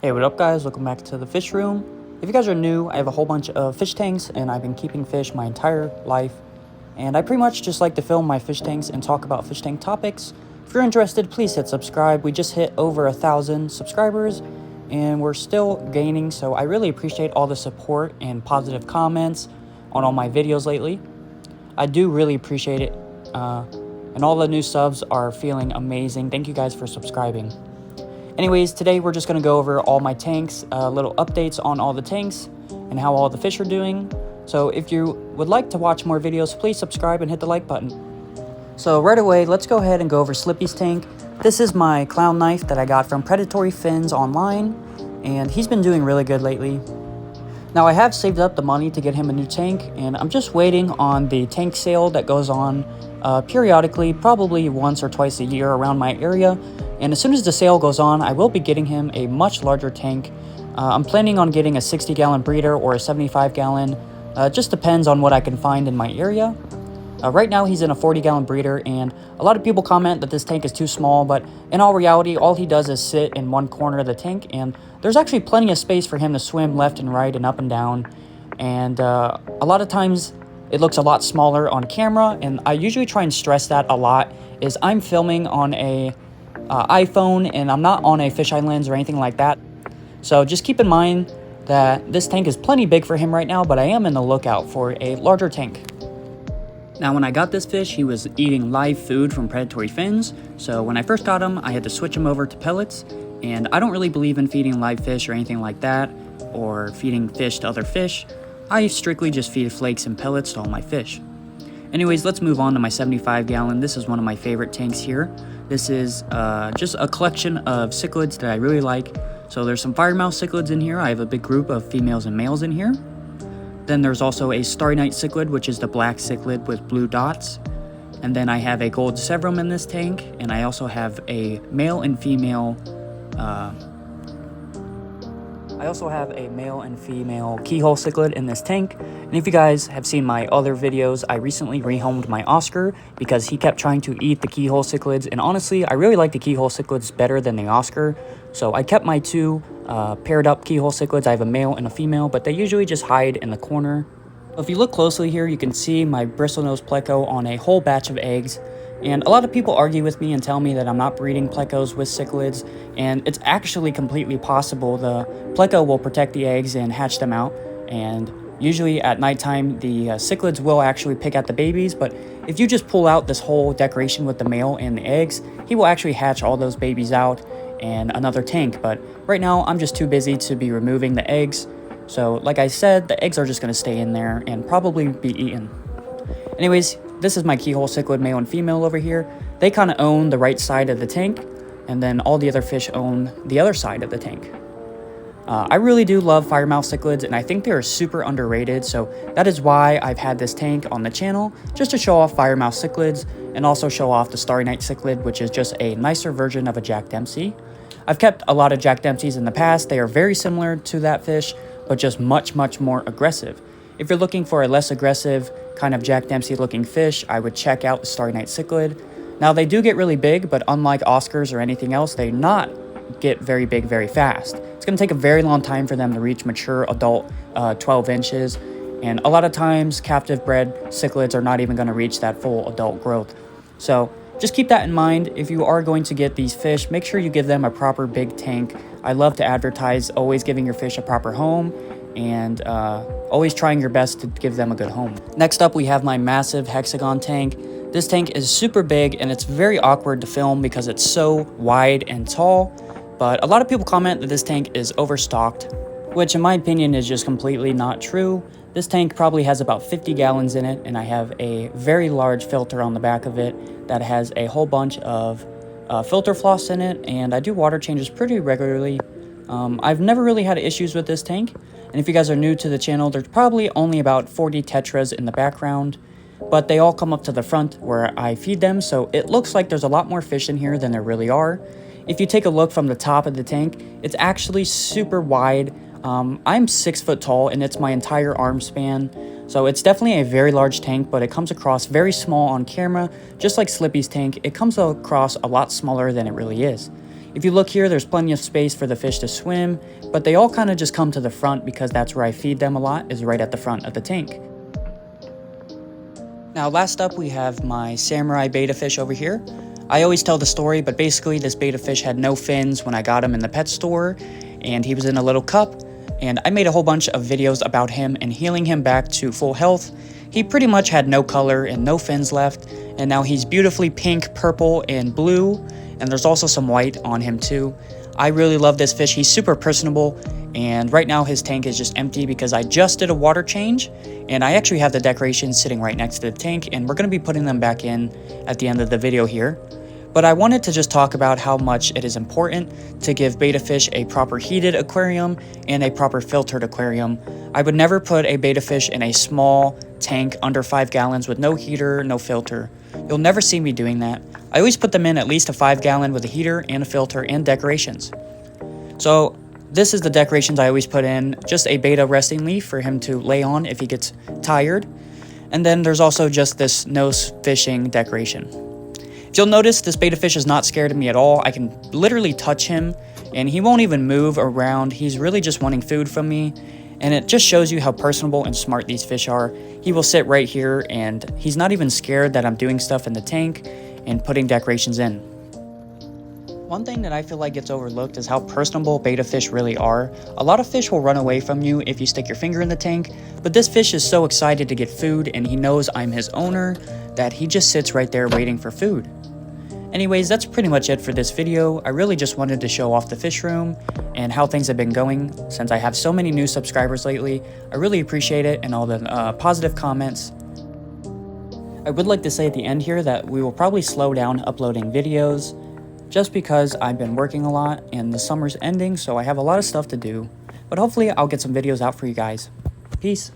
Hey, what up guys? Welcome back to the fish room. If you guys are new, I have a whole bunch of fish tanks and I've been keeping fish my entire life. And I pretty much just like to film my fish tanks and talk about fish tank topics. If you're interested, please hit subscribe. We just hit over 1,000 subscribers and we're still gaining. So I really appreciate all the support and positive comments on all my videos lately. I do really appreciate it. And all the new subs are feeling amazing. Thank you guys for subscribing. Anyways, today we're just going to go over all my tanks, little updates on all the tanks and how all the fish are doing. So if you would like to watch more videos, please subscribe and hit the like button. So right away, let's go ahead and go over Slippy's tank. This is my clown knife that I got from Predatory Fins online, and he's been doing really good lately. Now I have saved up the money to get him a new tank, and I'm just waiting on the tank sale that goes on periodically, probably once or twice a year around my area. And as soon as the sale goes on, I will be getting him a much larger tank. I'm planning on getting a 60-gallon breeder or a 75-gallon. Just depends on what I can find in my area. Right now he's in a 40-gallon breeder, and a lot of people comment that this tank is too small, but in all reality, all he does is sit in one corner of the tank, and there's actually plenty of space for him to swim left and right and up and down. And a lot of times it looks a lot smaller on camera, and I usually try and stress that a lot, is I'm filming on a iPhone and I'm not on a fisheye lens or anything like that. So just keep in mind that this tank is plenty big for him right now, but I am in the lookout for a larger tank. Now when I got this fish, he was eating live food from Predatory Fins, so when I first got him, I had to switch him over to pellets, and I don't really believe in feeding live fish or anything like that, or feeding fish to other fish. I strictly just feed flakes and pellets to all my fish. Anyways, let's move on to my 75-gallon. This is one of my favorite tanks here. This is just a collection of cichlids that I really like. So there's some firemouth cichlids in here. I have a big group of females and males in here. Then there's also a starry night cichlid, which is the black cichlid with blue dots. And then I have a gold severum in this tank, and I also have a male and female keyhole cichlid in this tank. And if you guys have seen my other videos, I recently rehomed my Oscar because he kept trying to eat the keyhole cichlids, and honestly I really like the keyhole cichlids better than the Oscar, so I kept my two paired up keyhole cichlids. I have a male and a female, but they usually just hide in the corner. If you look closely here, you can see my bristlenose pleco on a whole batch of eggs. And a lot of people argue with me and tell me that I'm not breeding plecos with cichlids, and it's actually completely possible. The pleco will protect the eggs and hatch them out, and usually at nighttime the cichlids will actually pick at the babies, but if you just pull out this whole decoration with the male and the eggs, he will actually hatch all those babies out in another tank. But right now I'm just too busy to be removing the eggs, so like I said, the eggs are just going to stay in there and probably be eaten. Anyways, this is my keyhole cichlid male and female over here. They kind of own the right side of the tank, and then all the other fish own the other side of the tank. I really do love firemouth cichlids, and I think they are super underrated, so that is why I've had this tank on the channel, just to show off firemouth cichlids, and also show off the starry night cichlid, which is just a nicer version of a Jack Dempsey. I've kept a lot of Jack Dempseys in the past. They are very similar to that fish, but just much more aggressive. If you're looking for a less aggressive kind of Jack Dempsey looking fish, I would check out the starry night cichlid. Now they do get really big, but unlike Oscars or anything else, they not get very big very fast. It's going to take a very long time for them to reach mature adult 12 inches, and a lot of times captive bred cichlids are not even going to reach that full adult growth. So just keep that in mind. If you are going to get these fish, make sure you give them a proper big tank. I love to advertise always giving your fish a proper home, and always trying your best to give them a good home. Next up, we have my massive Hexagon tank. This tank is super big, and it's very awkward to film because it's so wide and tall, but a lot of people comment that this tank is overstocked, which in my opinion is just completely not true. This tank probably has about 50 gallons in it, and I have a very large filter on the back of it that has a whole bunch of filter floss in it, and I do water changes pretty regularly. I've never really had issues with this tank, and if you guys are new to the channel, there's probably only about 40 tetras in the background, but they all come up to the front where I feed them, so it looks like there's a lot more fish in here than there really are. If you take a look from the top of the tank, it's actually super wide. I'm 6 foot tall, and it's my entire arm span, so it's definitely a very large tank, but it comes across very small on camera. Just like Slippy's tank, it comes across a lot smaller than it really is. If you look here, there's plenty of space for the fish to swim, but they all kind of just come to the front because that's where I feed them a lot, is right at the front of the tank. Now last up we have my samurai betta fish over here. I always tell the story, but basically this betta fish had no fins when I got him in the pet store, and he was in a little cup, and I made a whole bunch of videos about him and healing him back to full health. He pretty much had no color and no fins left, and now he's beautifully pink, purple, and blue, and there's also some white on him too. I really love this fish. He's super personable, and right now his tank is just empty because I just did a water change, and I actually have the decorations sitting right next to the tank, and we're going to be putting them back in at the end of the video here. But I wanted to just talk about how much it is important to give betta fish a proper heated aquarium and a proper filtered aquarium. I would never put a betta fish in a small tank under 5 gallons with no heater, no filter. You'll never see me doing that. I always put them in at least a 5 gallon with a heater and a filter and decorations. So this is the decorations I always put in, just a betta resting leaf for him to lay on if he gets tired. And then there's also just this no fishing decoration. If you'll notice, this betta fish is not scared of me at all. I can literally touch him and he won't even move around. He's really just wanting food from me. And it just shows you how personable and smart these fish are. He will sit right here and he's not even scared that I'm doing stuff in the tank and putting decorations in. One thing that I feel like gets overlooked is how personable betta fish really are. A lot of fish will run away from you if you stick your finger in the tank, but this fish is so excited to get food and he knows I'm his owner that he just sits right there waiting for food. Anyways, that's pretty much it for this video. I really just wanted to show off the fish room and how things have been going since I have so many new subscribers lately. I really appreciate it and all the positive comments. I would like to say at the end here that we will probably slow down uploading videos just because I've been working a lot and the summer's ending, so I have a lot of stuff to do. But hopefully I'll get some videos out for you guys. Peace.